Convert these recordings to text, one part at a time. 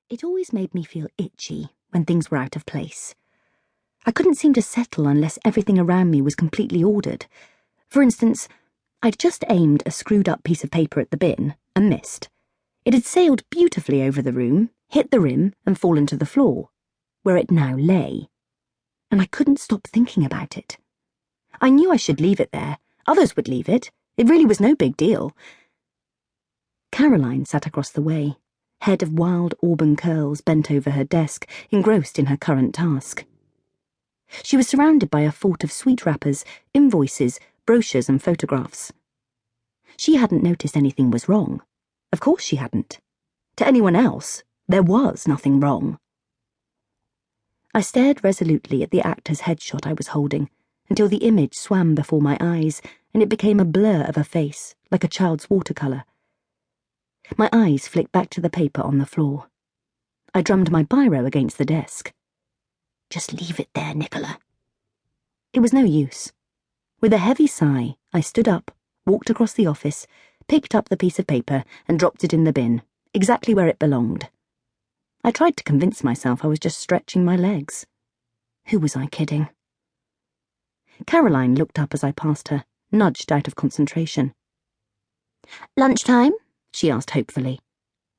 It always made me feel itchy when things were out of place. I couldn't seem to settle unless everything around me was completely ordered. For instance, I'd just aimed a screwed-up piece of paper at the bin and missed. It had sailed beautifully over the room, hit the rim, and fallen to the floor, where it now lay. And I couldn't stop thinking about it. I knew I should leave it there. Others would leave it. It really was no big deal. Caroline sat across the way, head of wild auburn curls bent over her desk, engrossed in her current task. She was surrounded by a fort of sweet wrappers, invoices, brochures and photographs. She hadn't noticed anything was wrong. Of course she hadn't. To anyone else, there was nothing wrong. I stared resolutely at the actor's headshot I was holding, until the image swam before my eyes and it became a blur of a face, like a child's watercolour. My eyes flicked back to the paper on the floor. I drummed my biro against the desk. Just leave it there, Nicola. It was no use. With a heavy sigh, I stood up, walked across the office, picked up the piece of paper and dropped it in the bin, exactly where it belonged. I tried to convince myself I was just stretching my legs. Who was I kidding? Caroline looked up as I passed her, nudged out of concentration. "Lunchtime?" she asked hopefully.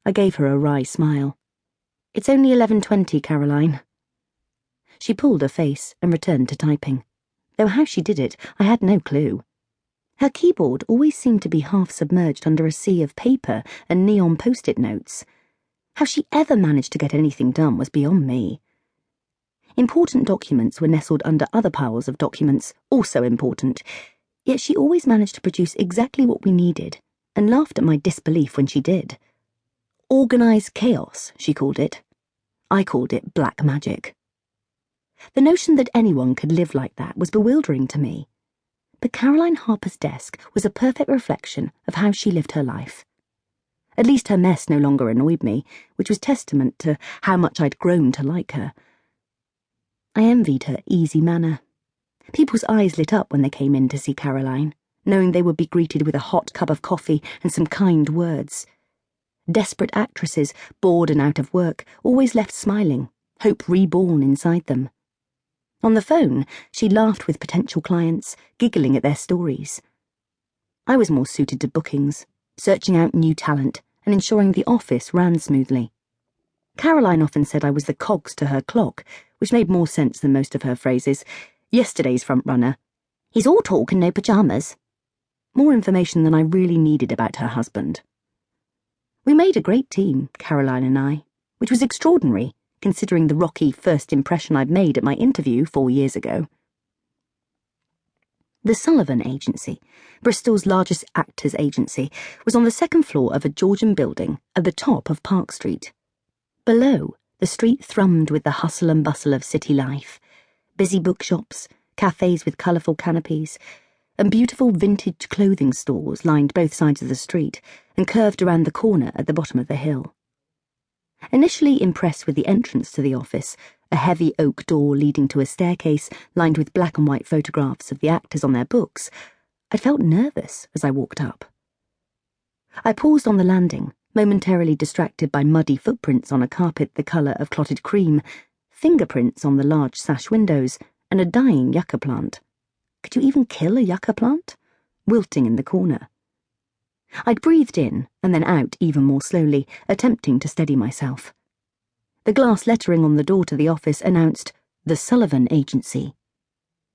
I gave her a wry smile. "It's only 11:20, Caroline." She pulled a face and returned to typing, though how she did it, I had no clue. Her keyboard always seemed to be half submerged under a sea of paper and neon post-it notes. How she ever managed to get anything done was beyond me. Important documents were nestled under other piles of documents, also important, yet she always managed to produce exactly what we needed, and laughed at my disbelief when she did. Organised chaos, she called it. I called it black magic. The notion that anyone could live like that was bewildering to me. But Caroline Harper's desk was a perfect reflection of how she lived her life. At least her mess no longer annoyed me, which was testament to how much I'd grown to like her. I envied her easy manner. People's eyes lit up when they came in to see Caroline, knowing they would be greeted with a hot cup of coffee and some kind words. Desperate actresses, bored and out of work, always left smiling, hope reborn inside them. On the phone, she laughed with potential clients, giggling at their stories. I was more suited to bookings, searching out new talent and ensuring the office ran smoothly. Caroline often said I was the cogs to her clock, which made more sense than most of her phrases. Yesterday's front-runner. He's all talk and no pyjamas. More information than I really needed about her husband. We made a great team, Caroline and I, which was extraordinary, considering the rocky first impression I'd made at my interview 4 years ago. The Sullivan Agency, Bristol's largest actors' agency, was on the second floor of a Georgian building at the top of Park Street. Below, the street thrummed with the hustle and bustle of city life. Busy bookshops, cafes with colourful canopies, and beautiful vintage clothing stores lined both sides of the street and curved around the corner at the bottom of the hill. Initially impressed with the entrance to the office, a heavy oak door leading to a staircase lined with black and white photographs of the actors on their books, I felt nervous as I walked up. I paused on the landing, momentarily distracted by muddy footprints on a carpet the colour of clotted cream, fingerprints on the large sash windows, and a dying yucca plant. Could you even kill a yucca plant? Wilting in the corner. I'd breathed in and then out even more slowly, attempting to steady myself. The glass lettering on the door to the office announced, "The Sullivan Agency."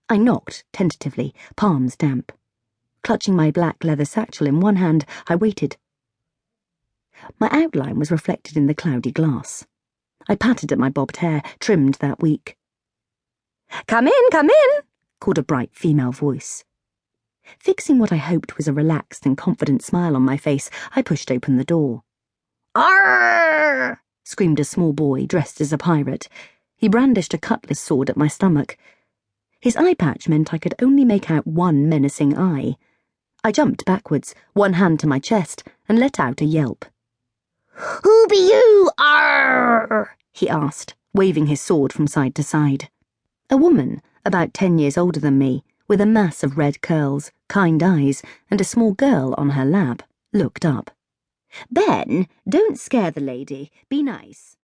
I knocked, tentatively, palms damp. Clutching my black leather satchel in one hand, I waited. My outline was reflected in the cloudy glass. I patted at my bobbed hair, trimmed that week. "Come in," called a bright female voice. Fixing what I hoped was a relaxed and confident smile on my face, I pushed open the door. "Arrgh!" screamed a small boy dressed as a pirate. He brandished a cutlass sword at my stomach. His eye patch meant I could only make out one menacing eye. I jumped backwards, one hand to my chest, and let out a yelp. "Who be you, arrgh?" he asked, waving his sword from side to side. A woman, about 10 years older than me, with a mass of red curls, kind eyes, and a small girl on her lap, looked up. "Ben, don't scare the lady. Be nice."